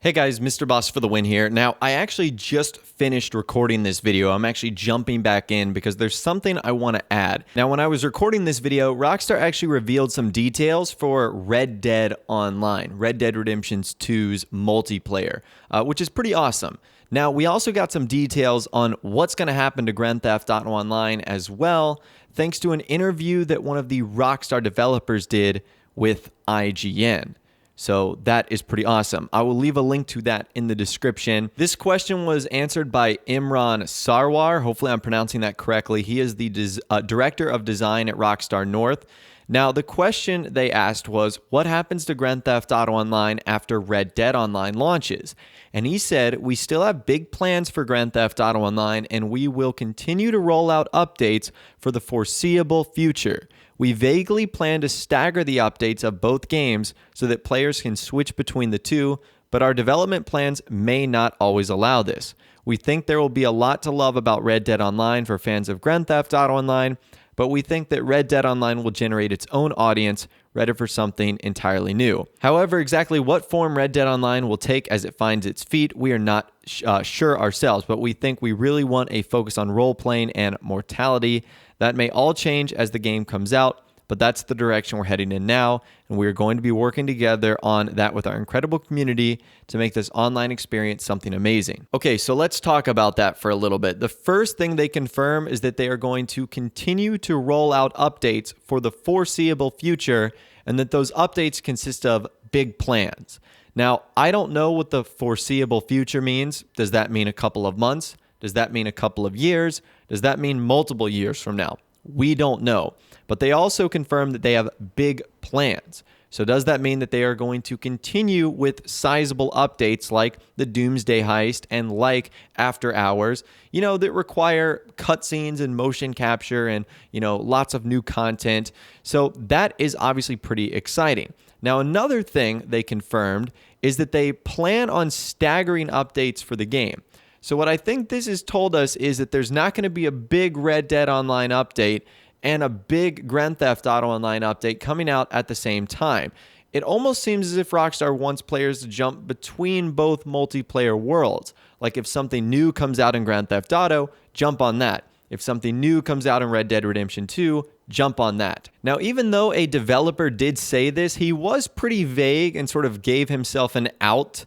Hey guys, Mr. Boss for the win here. Now, I actually just finished recording this video. I'm actually jumping back in because there's something I want to add. Now, when I was recording this video, Rockstar actually revealed some details for Red Dead Online, Red Dead Redemption 2's multiplayer, which is pretty awesome. Now, we also got some details on what's going to happen to Grand Theft Auto Online as well, thanks to an interview that one of the Rockstar developers did with IGN. So that is pretty awesome. I will leave a link to that in the description. This question was answered by Imran Sarwar. Hopefully I'm pronouncing that correctly. He is the director of design at Rockstar North. Now, the question they asked was, what happens to Grand Theft Auto Online after Red Dead Online launches? And he said, we still have big plans for Grand Theft Auto Online, and we will continue to roll out updates for the foreseeable future. We vaguely plan to stagger the updates of both games so that players can switch between the two, but our development plans may not always allow this. We think there will be a lot to love about Red Dead Online for fans of Grand Theft Auto Online, but we think that Red Dead Online will generate its own audience ready for something entirely new. However, exactly what form Red Dead Online will take as it finds its feet, we are not sure ourselves, but we think we really want a focus on role-playing and mortality. That may all change as the game comes out, but that's the direction we're heading in now, and we are going to be working together on that with our incredible community to make this online experience something amazing. Okay, so let's talk about that for a little bit. The first thing they confirm is that they are going to continue to roll out updates for the foreseeable future, and that those updates consist of big plans. Now, I don't know what the foreseeable future means. Does that mean a couple of months? Does that mean a couple of years? Does that mean multiple years from now? We don't know. But they also confirm that they have big plans. So does that mean that they are going to continue with sizable updates like the Doomsday Heist and like After Hours, that require cutscenes and motion capture and, lots of new content? So that is obviously pretty exciting. Now, another thing they confirmed is that they plan on staggering updates for the game. So what I think this has told us is that there's not going to be a big Red Dead Online update and a big Grand Theft Auto Online update coming out at the same time. It almost seems as if Rockstar wants players to jump between both multiplayer worlds. Like if something new comes out in Grand Theft Auto, jump on that. If something new comes out in Red Dead Redemption 2, jump on that. Now, even though a developer did say this, he was pretty vague and sort of gave himself an out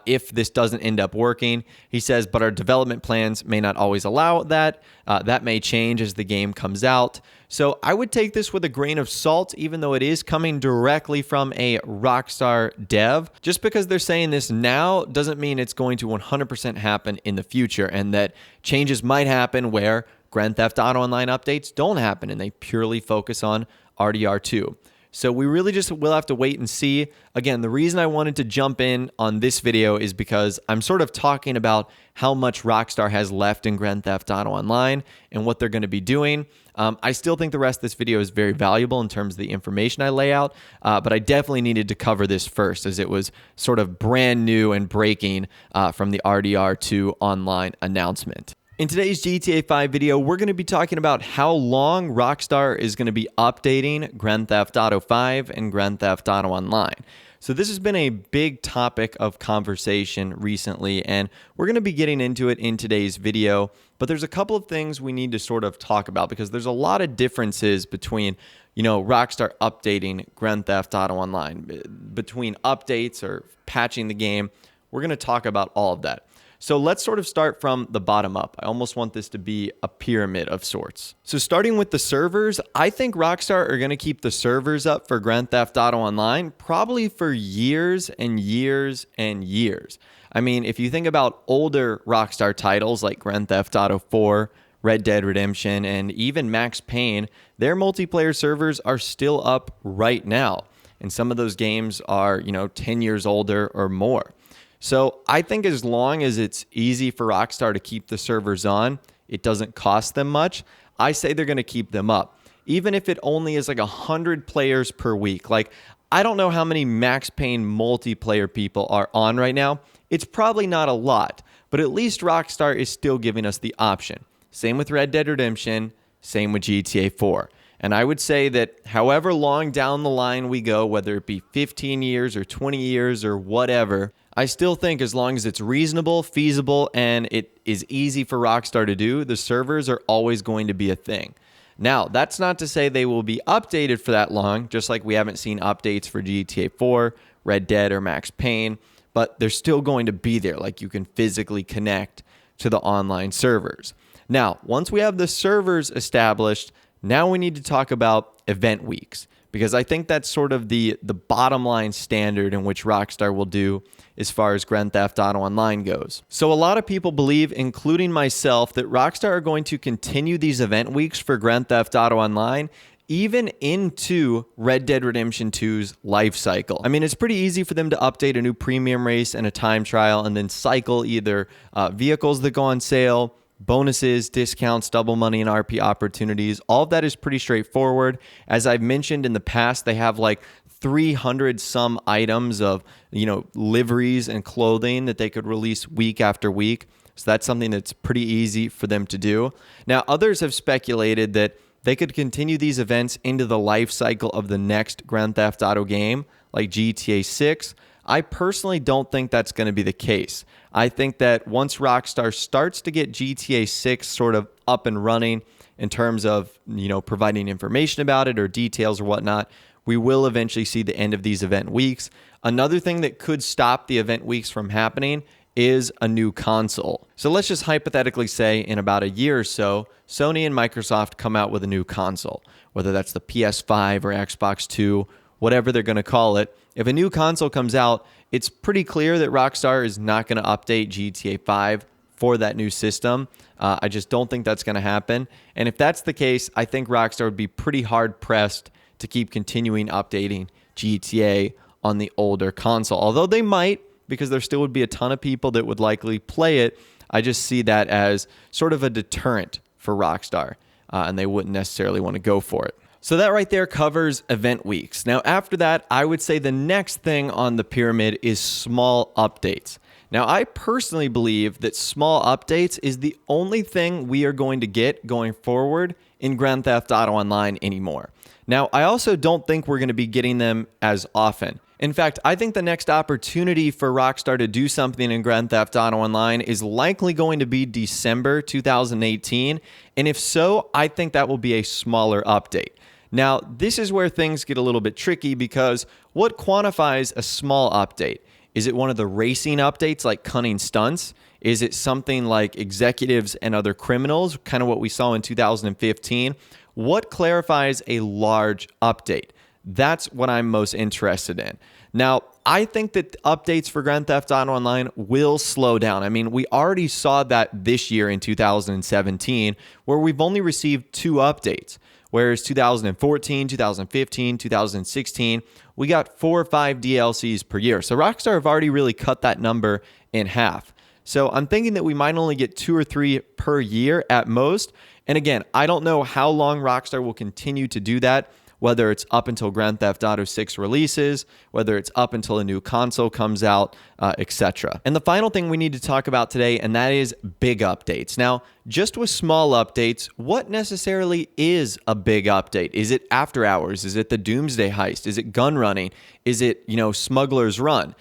if this doesn't end up working. He says, but our development plans may not always allow that. That may change as the game comes out. So I would take this with a grain of salt, even though it is coming directly from a Rockstar dev. Just because they're saying this now doesn't mean it's going to 100% happen in the future, and that changes might happen where Grand Theft Auto Online updates don't happen and they purely focus on RDR2. So we really just will have to wait and see. Again, the reason I wanted to jump in on this video is because I'm sort of talking about how much Rockstar has left in Grand Theft Auto Online and what they're going to be doing. I still think the rest of this video is very valuable in terms of the information I lay out, but I definitely needed to cover this first as it was sort of brand new and breaking from the RDR2 Online announcement. In today's GTA 5 video, we're going to be talking about how long Rockstar is going to be updating Grand Theft Auto 5 and Grand Theft Auto Online. So this has been a big topic of conversation recently, and we're going to be getting into it in today's video. But there's a couple of things we need to sort of talk about because there's a lot of differences between, Rockstar updating Grand Theft Auto Online, between updates or patching the game. We're going to talk about all of that. So let's sort of start from the bottom up. I almost want this to be a pyramid of sorts. So starting with the servers, I think Rockstar are going to keep the servers up for Grand Theft Auto Online probably for years and years and years. I mean, if you think about older Rockstar titles like Grand Theft Auto 4, Red Dead Redemption, and even Max Payne, their multiplayer servers are still up right now. And some of those games are, 10 years older or more. So I think as long as it's easy for Rockstar to keep the servers on, it doesn't cost them much, I say they're going to keep them up. Even if it only is like 100 players per week. Like, I don't know how many Max Payne multiplayer people are on right now. It's probably not a lot, but at least Rockstar is still giving us the option. Same with Red Dead Redemption, same with GTA 4. And I would say that however long down the line we go, whether it be 15 years or 20 years or whatever, I still think as long as it's reasonable, feasible, and it is easy for Rockstar to do, the servers are always going to be a thing. Now, that's not to say they will be updated for that long, just like we haven't seen updates for GTA 4, Red Dead, or Max Payne, but they're still going to be there, like you can physically connect to the online servers. Now, once we have the servers established, now we need to talk about event weeks, because I think that's sort of the bottom line standard in which Rockstar will do as far as Grand Theft Auto Online goes. So a lot of people believe, including myself, that Rockstar are going to continue these event weeks for Grand Theft Auto Online even into Red Dead Redemption 2's life cycle. I mean, it's pretty easy for them to update a new premium race and a time trial and then cycle either vehicles that go on sale, bonuses, discounts, double money, and RP opportunities. All of that is pretty straightforward. As I've mentioned in the past, they have like 300 some items of, liveries and clothing that they could release week after week. So that's something that's pretty easy for them to do. Now, others have speculated that they could continue these events into the life cycle of the next Grand Theft Auto game, like GTA 6. I personally don't think that's going to be the case. I think that once Rockstar starts to get GTA 6 sort of up and running in terms of, providing information about it or details or whatnot, we will eventually see the end of these event weeks. Another thing that could stop the event weeks from happening is a new console. So let's just hypothetically say in about a year or so, Sony and Microsoft come out with a new console, whether that's the PS5 or Xbox 2, whatever they're going to call it. If a new console comes out, it's pretty clear that Rockstar is not going to update GTA 5 for that new system. I just don't think that's going to happen. And if that's the case, I think Rockstar would be pretty hard pressed to keep continuing updating GTA on the older console. Although they might, because there still would be a ton of people that would likely play it. I just see that as sort of a deterrent for Rockstar, and they wouldn't necessarily want to go for it. So that right there covers event weeks. Now, after that, I would say the next thing on the pyramid is small updates. Now, I personally believe that small updates is the only thing we are going to get going forward in Grand Theft Auto Online anymore. Now, I also don't think we're going to be getting them as often. In fact, I think the next opportunity for Rockstar to do something in Grand Theft Auto Online is likely going to be December 2018. And if so, I think that will be a smaller update. Now, this is where things get a little bit tricky because what quantifies a small update? Is it one of the racing updates like cunning stunts? Is it something like executives and other criminals, kind of what we saw in 2015? What clarifies a large update? That's what I'm most interested in. Now, I think that updates for Grand Theft Auto Online will slow down. I mean, we already saw that this year in 2017, where we've only received 2 updates. Whereas 2014, 2015, 2016, we got 4 or 5 DLCs per year. So Rockstar have already really cut that number in half. So I'm thinking that we might only get 2 or 3 per year at most. And again, I don't know how long Rockstar will continue to do that, whether it's up until Grand Theft Auto 6 releases, whether it's up until a new console comes out, etc. And the final thing we need to talk about today, and that is big updates. Now, just with small updates, what necessarily is a big update? Is it After Hours? Is it the Doomsday Heist? Is it gun running? Is it, Smuggler's Run?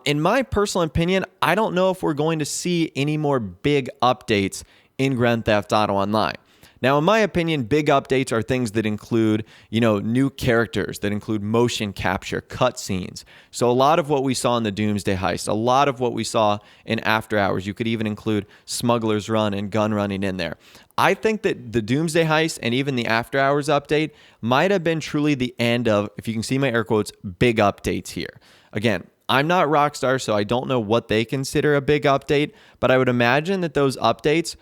In my personal opinion, I don't know if we're going to see any more big updates in Grand Theft Auto Online. Now, in my opinion, big updates are things that include, new characters, that include motion capture, cutscenes. So a lot of what we saw in the Doomsday Heist, a lot of what we saw in After Hours, you could even include Smuggler's Run and gun running in there. I think that the Doomsday Heist and even the After Hours update might have been truly the end of, if you can see my air quotes, big updates here. Again, I'm not Rockstar, so I don't know what they consider a big update, but I would imagine that those updates,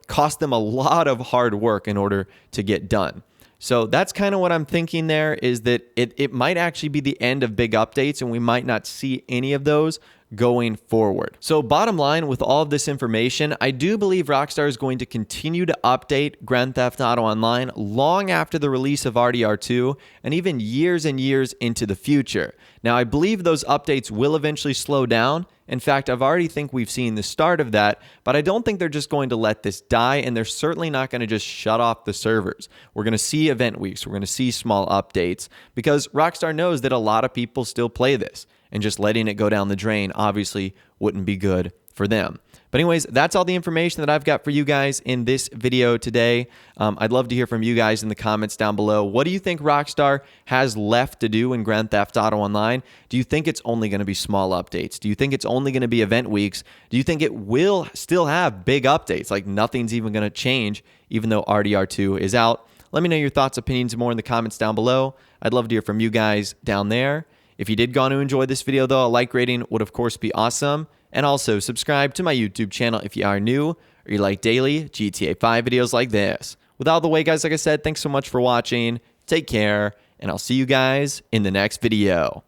cost them a lot of hard work in order to get done. So that's kind of what I'm thinking there, is that it might actually be the end of big updates and we might not see any of those going forward. So bottom line, with all of this information, I do believe Rockstar is going to continue to update Grand Theft Auto Online long after the release of RDR2 and even years and years into the future. Now, I believe those updates will eventually slow down. In fact, I've already think we've seen the start of that, but I don't think they're just going to let this die, and they're certainly not going to just shut off the servers. We're going to see event weeks. We're going to see small updates because Rockstar knows that a lot of people still play this. and just letting it go down the drain obviously wouldn't be good for them. But anyways, that's all the information that I've got for you guys in this video today. I'd love to hear from you guys in the comments down below. What do you think Rockstar has left to do in Grand Theft Auto Online? Do you think it's only going to be small updates? Do you think it's only going to be event weeks? Do you think it will still have big updates, like nothing's even going to change even though RDR2 is out? Let me know your thoughts, opinions, more in the comments down below. I'd love to hear from you guys down there. If you did go on to enjoy this video, though, a like rating would, of course, be awesome. And also, subscribe to my YouTube channel if you are new or you like daily GTA 5 videos like this. With all the way, guys, like I said, thanks so much for watching. Take care, and I'll see you guys in the next video.